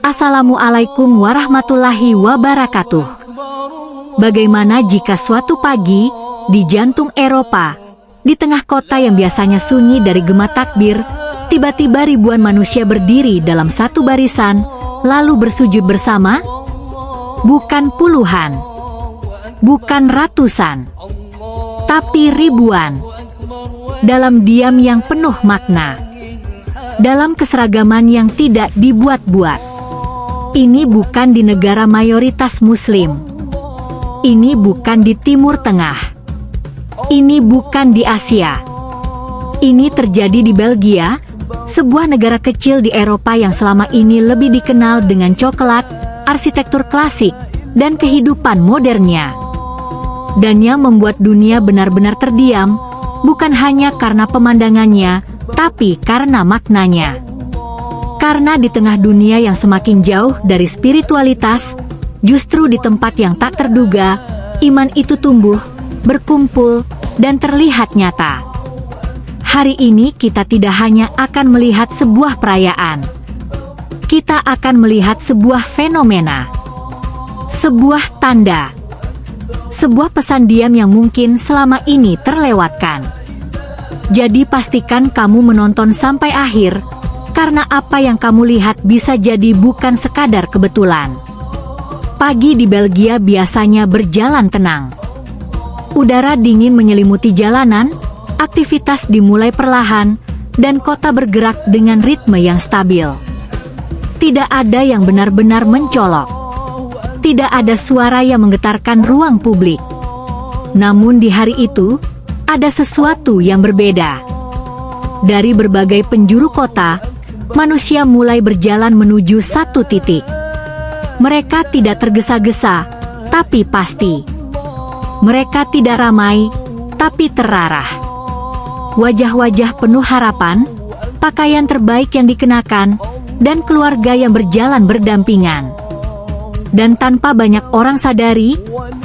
Assalamualaikum warahmatullahi wabarakatuh. Bagaimana jika suatu pagi, di jantung Eropa, di tengah kota yang biasanya sunyi dari gema takbir, tiba-tiba ribuan manusia berdiri dalam satu barisan, lalu bersujud bersama? Bukan puluhan, bukan ratusan, tapi ribuan. Dalam diam yang penuh makna, dalam keseragaman yang tidak dibuat-buat. Ini bukan di negara mayoritas Muslim. Ini bukan di Timur Tengah. Ini bukan di Asia. Ini terjadi di Belgia, sebuah negara kecil di Eropa yang selama ini lebih dikenal dengan coklat, arsitektur klasik, dan kehidupan modernnya. Dan yang membuat dunia benar-benar terdiam, bukan hanya karena pemandangannya, tapi karena maknanya. Karena di tengah dunia yang semakin jauh dari spiritualitas, justru di tempat yang tak terduga, iman itu tumbuh, berkumpul, dan terlihat nyata. Hari ini kita tidak hanya akan melihat sebuah perayaan. Kita akan melihat sebuah fenomena. Sebuah tanda. Sebuah pesan diam yang mungkin selama ini terlewatkan. Jadi pastikan kamu menonton sampai akhir, karena apa yang kamu lihat bisa jadi bukan sekadar kebetulan. Pagi di Belgia biasanya berjalan tenang. Udara dingin menyelimuti jalanan, aktivitas dimulai perlahan, dan kota bergerak dengan ritme yang stabil. Tidak ada yang benar-benar mencolok. Tidak ada suara yang menggetarkan ruang publik. Namun di hari itu, ada sesuatu yang berbeda. Dari berbagai penjuru kota, manusia mulai berjalan menuju satu titik. Mereka tidak tergesa-gesa, tapi pasti. Mereka tidak ramai, tapi terarah. Wajah-wajah penuh harapan, pakaian terbaik yang dikenakan, dan keluarga yang berjalan berdampingan. Dan tanpa banyak orang sadari,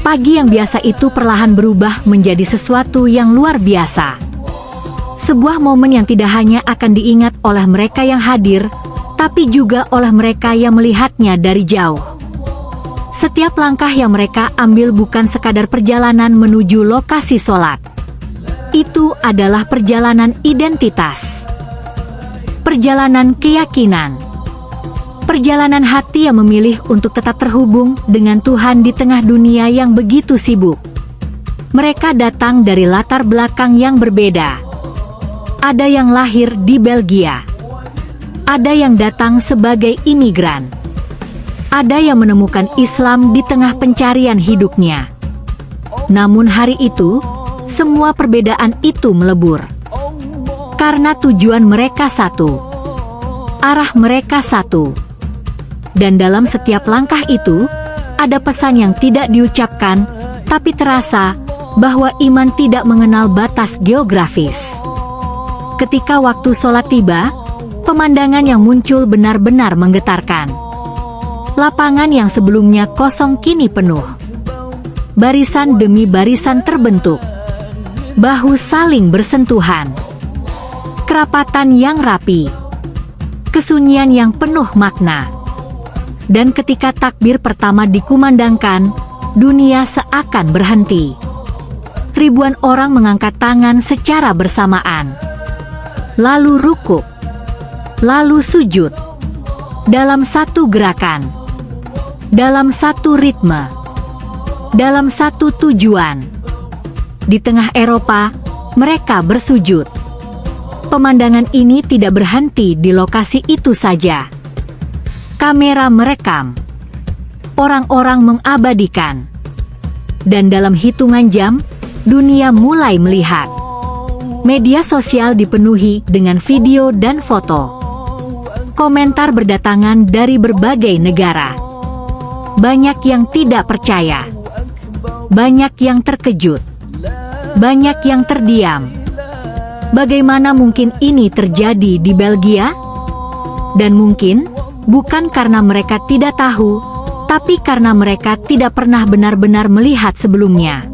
pagi yang biasa itu perlahan berubah menjadi sesuatu yang luar biasa. Sebuah momen yang tidak hanya akan diingat oleh mereka yang hadir, tapi juga oleh mereka yang melihatnya dari jauh. Setiap langkah yang mereka ambil bukan sekadar perjalanan menuju lokasi sholat. Itu adalah perjalanan identitas. Perjalanan keyakinan. Perjalanan hati yang memilih untuk tetap terhubung dengan Tuhan di tengah dunia yang begitu sibuk. Mereka datang dari latar belakang yang berbeda. Ada yang lahir di Belgia. Ada yang datang sebagai imigran. Ada yang menemukan Islam di tengah pencarian hidupnya. Namun hari itu, semua perbedaan itu melebur. Karena tujuan mereka satu. Arah mereka satu. Dan dalam setiap langkah itu, ada pesan yang tidak diucapkan, tapi terasa bahwa iman tidak mengenal batas geografis. Ketika waktu sholat tiba, pemandangan yang muncul benar-benar menggetarkan. Lapangan yang sebelumnya kosong kini penuh. Barisan demi barisan terbentuk. Bahu saling bersentuhan. Kerapatan yang rapi. Kesunyian yang penuh makna. Dan ketika takbir pertama dikumandangkan, dunia seakan berhenti. Ribuan orang mengangkat tangan secara bersamaan. Lalu rukuk. Lalu sujud. Dalam satu gerakan. Dalam satu ritme. Dalam satu tujuan. Di tengah Eropa, mereka bersujud. Pemandangan ini tidak berhenti di lokasi itu saja. Kamera merekam. Orang-orang mengabadikan. Dan dalam hitungan jam, dunia mulai melihat. Media sosial dipenuhi dengan video dan foto. Komentar berdatangan dari berbagai negara. Banyak yang tidak percaya. Banyak yang terkejut. Banyak yang terdiam. Bagaimana mungkin ini terjadi di Belgia? Dan mungkin bukan karena mereka tidak tahu, tapi karena mereka tidak pernah benar-benar melihat sebelumnya.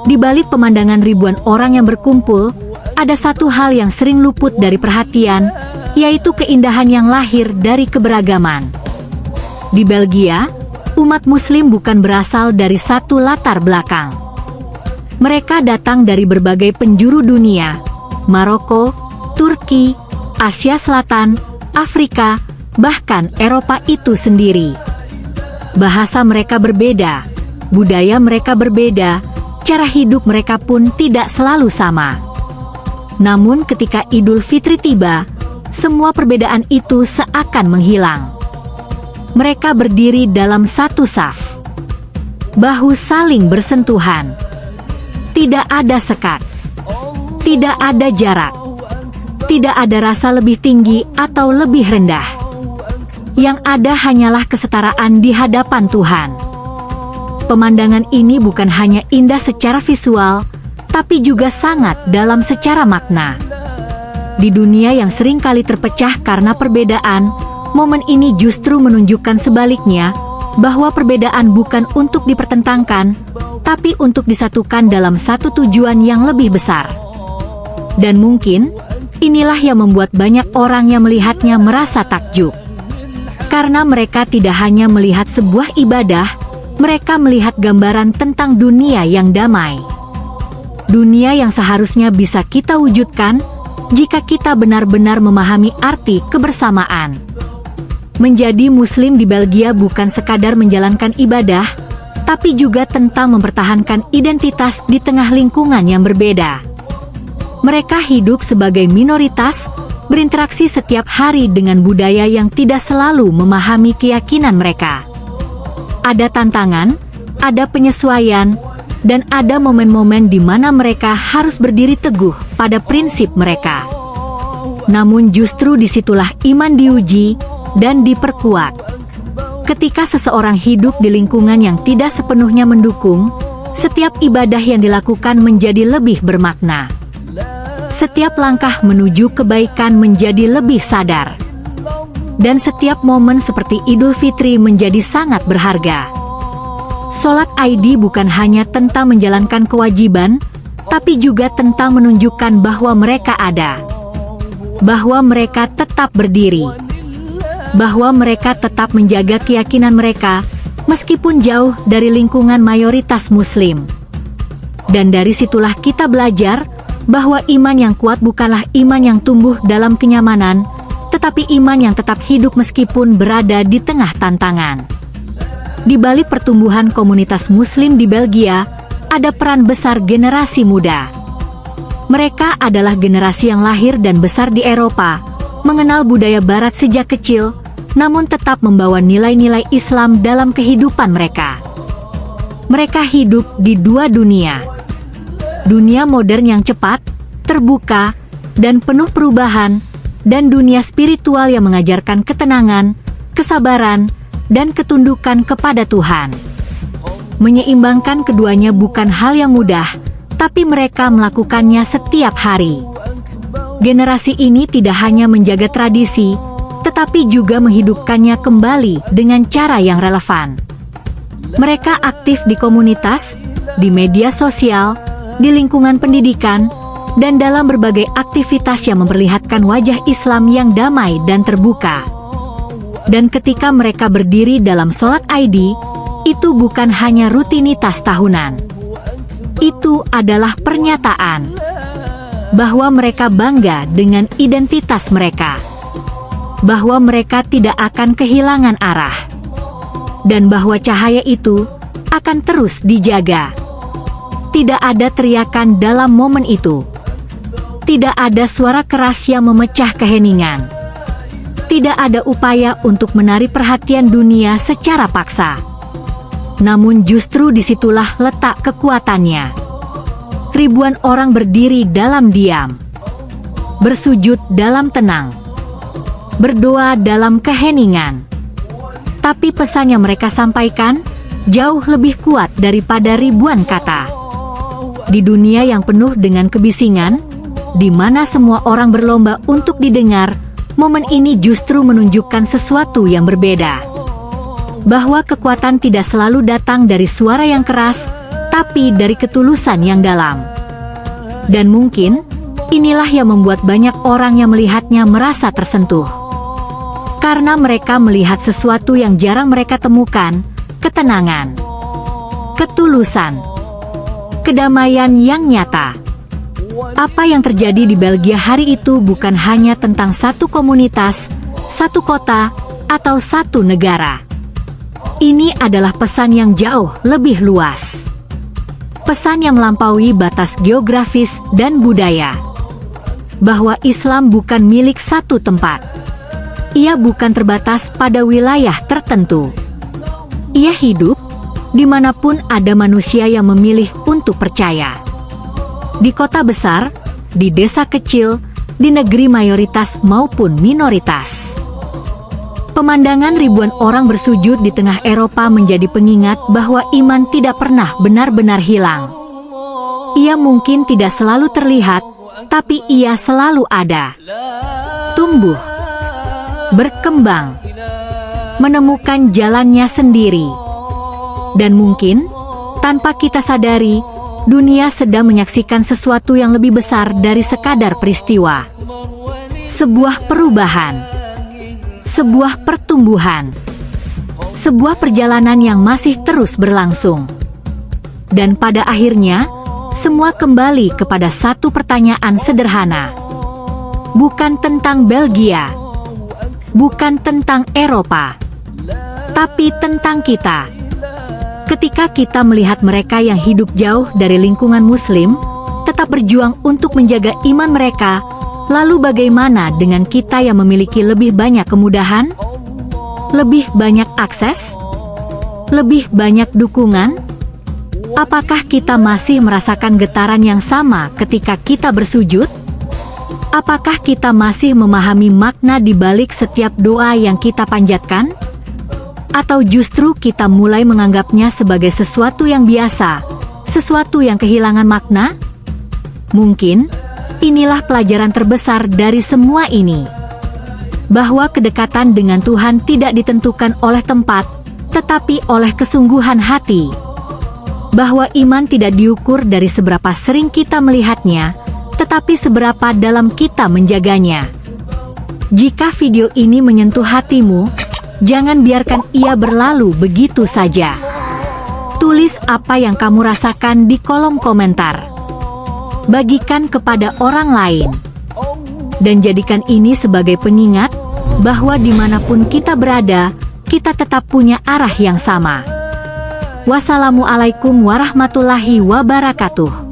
Di balik pemandangan ribuan orang yang berkumpul, ada satu hal yang sering luput dari perhatian, yaitu keindahan yang lahir dari keberagaman. Di Belgia, umat Muslim bukan berasal dari satu latar belakang. Mereka datang dari berbagai penjuru dunia: Maroko, Turki, Asia Selatan, Afrika, bahkan Eropa itu sendiri. Bahasa mereka berbeda, budaya mereka berbeda, cara hidup mereka pun tidak selalu sama. Namun ketika Idul Fitri tiba, semua perbedaan itu seakan menghilang. Mereka berdiri dalam satu saf, bahu saling bersentuhan. Tidak ada sekat, tidak ada jarak, tidak ada rasa lebih tinggi atau lebih rendah. Yang ada hanyalah kesetaraan di hadapan Tuhan. Pemandangan ini bukan hanya indah secara visual, tapi juga sangat dalam secara makna. Di dunia yang sering kali terpecah karena perbedaan, momen ini justru menunjukkan sebaliknya, bahwa perbedaan bukan untuk dipertentangkan, tapi untuk disatukan dalam satu tujuan yang lebih besar. Dan mungkin, inilah yang membuat banyak orang yang melihatnya merasa takjub. Karena mereka tidak hanya melihat sebuah ibadah, mereka melihat gambaran tentang dunia yang damai. Dunia yang seharusnya bisa kita wujudkan, jika kita benar-benar memahami arti kebersamaan. Menjadi Muslim di Belgia bukan sekadar menjalankan ibadah, tapi juga tentang mempertahankan identitas di tengah lingkungan yang berbeda. Mereka hidup sebagai minoritas, berinteraksi setiap hari dengan budaya yang tidak selalu memahami keyakinan mereka. Ada tantangan, ada penyesuaian, dan ada momen-momen di mana mereka harus berdiri teguh pada prinsip mereka. Namun justru disitulah iman diuji dan diperkuat. Ketika seseorang hidup di lingkungan yang tidak sepenuhnya mendukung, setiap ibadah yang dilakukan menjadi lebih bermakna. Setiap langkah menuju kebaikan menjadi lebih sadar. Dan setiap momen seperti Idul Fitri menjadi sangat berharga. Sholat ID bukan hanya tentang menjalankan kewajiban, tapi juga tentang menunjukkan bahwa mereka ada. Bahwa mereka tetap berdiri. Bahwa mereka tetap menjaga keyakinan mereka, meskipun jauh dari lingkungan mayoritas Muslim. Dan dari situlah kita belajar, bahwa iman yang kuat bukanlah iman yang tumbuh dalam kenyamanan, tetapi iman yang tetap hidup meskipun berada di tengah tantangan. Di balik pertumbuhan komunitas Muslim di Belgia, ada peran besar generasi muda. Mereka adalah generasi yang lahir dan besar di Eropa, mengenal budaya Barat sejak kecil, namun tetap membawa nilai-nilai Islam dalam kehidupan mereka. Mereka hidup di dua dunia. Dunia modern yang cepat, terbuka, dan penuh perubahan, dan dunia spiritual yang mengajarkan ketenangan, kesabaran, dan ketundukan kepada Tuhan. Menyeimbangkan keduanya bukan hal yang mudah, tapi mereka melakukannya setiap hari. Generasi ini tidak hanya menjaga tradisi, tetapi juga menghidupkannya kembali dengan cara yang relevan. Mereka aktif di komunitas, di media sosial, di lingkungan pendidikan, dan dalam berbagai aktivitas yang memperlihatkan wajah Islam yang damai dan terbuka. Dan ketika mereka berdiri dalam sholat ID, itu bukan hanya rutinitas tahunan. Itu adalah pernyataan bahwa mereka bangga dengan identitas mereka, bahwa mereka tidak akan kehilangan arah, dan bahwa cahaya itu akan terus dijaga. Tidak ada teriakan dalam momen itu. Tidak ada suara keras yang memecah keheningan. Tidak ada upaya untuk menarik perhatian dunia secara paksa. Namun justru disitulah letak kekuatannya. Ribuan orang berdiri dalam diam, bersujud dalam tenang, berdoa dalam keheningan. Tapi pesan yang mereka sampaikan jauh lebih kuat daripada ribuan kata. Di dunia yang penuh dengan kebisingan, di mana semua orang berlomba untuk didengar, momen ini justru menunjukkan sesuatu yang berbeda. Bahwa kekuatan tidak selalu datang dari suara yang keras, tapi dari ketulusan yang dalam. Dan mungkin, Inilah yang membuat banyak orang yang melihatnya merasa tersentuh. Karena mereka melihat sesuatu yang jarang mereka temukan, ketenangan, ketulusan, kedamaian yang nyata. Apa yang terjadi di Belgia hari itu bukan hanya tentang satu komunitas, satu kota, atau satu negara. Ini adalah pesan yang jauh lebih luas. Pesan yang melampaui batas geografis dan budaya. Bahwa Islam bukan milik satu tempat. Ia bukan terbatas pada wilayah tertentu. Ia hidup dimanapun ada manusia yang memilih untuk percaya. Di kota besar, di desa kecil, di negeri mayoritas maupun minoritas. Pemandangan ribuan orang bersujud di tengah Eropa menjadi pengingat bahwa iman tidak pernah benar-benar hilang. Ia mungkin tidak selalu terlihat, tapi ia selalu ada. Tumbuh, berkembang, menemukan jalannya sendiri. Dan mungkin, tanpa kita sadari, dunia sedang menyaksikan sesuatu yang lebih besar dari sekadar peristiwa. Sebuah perubahan, sebuah pertumbuhan, sebuah perjalanan yang masih terus berlangsung. Dan pada akhirnya, semua kembali kepada satu pertanyaan sederhana. Bukan tentang Belgia, bukan tentang Eropa, tapi tentang kita. Ketika kita melihat mereka yang hidup jauh dari lingkungan Muslim, tetap berjuang untuk menjaga iman mereka, lalu bagaimana dengan kita yang memiliki lebih banyak kemudahan? Lebih banyak akses? Lebih banyak dukungan? Apakah kita masih merasakan getaran yang sama ketika kita bersujud? Apakah kita masih memahami makna di balik setiap doa yang kita panjatkan? Atau justru kita mulai menganggapnya sebagai sesuatu yang biasa, sesuatu yang kehilangan makna? Mungkin, inilah pelajaran terbesar dari semua ini. Bahwa kedekatan dengan Tuhan tidak ditentukan oleh tempat, tetapi oleh kesungguhan hati. Bahwa iman tidak diukur dari seberapa sering kita melihatnya, tetapi seberapa dalam kita menjaganya. Jika video ini menyentuh hatimu, jangan biarkan ia berlalu begitu saja. Tulis apa yang kamu rasakan di kolom komentar. Bagikan kepada orang lain. Dan jadikan ini sebagai pengingat, bahwa dimanapun kita berada, kita tetap punya arah yang sama. Wassalamualaikum warahmatullahi wabarakatuh.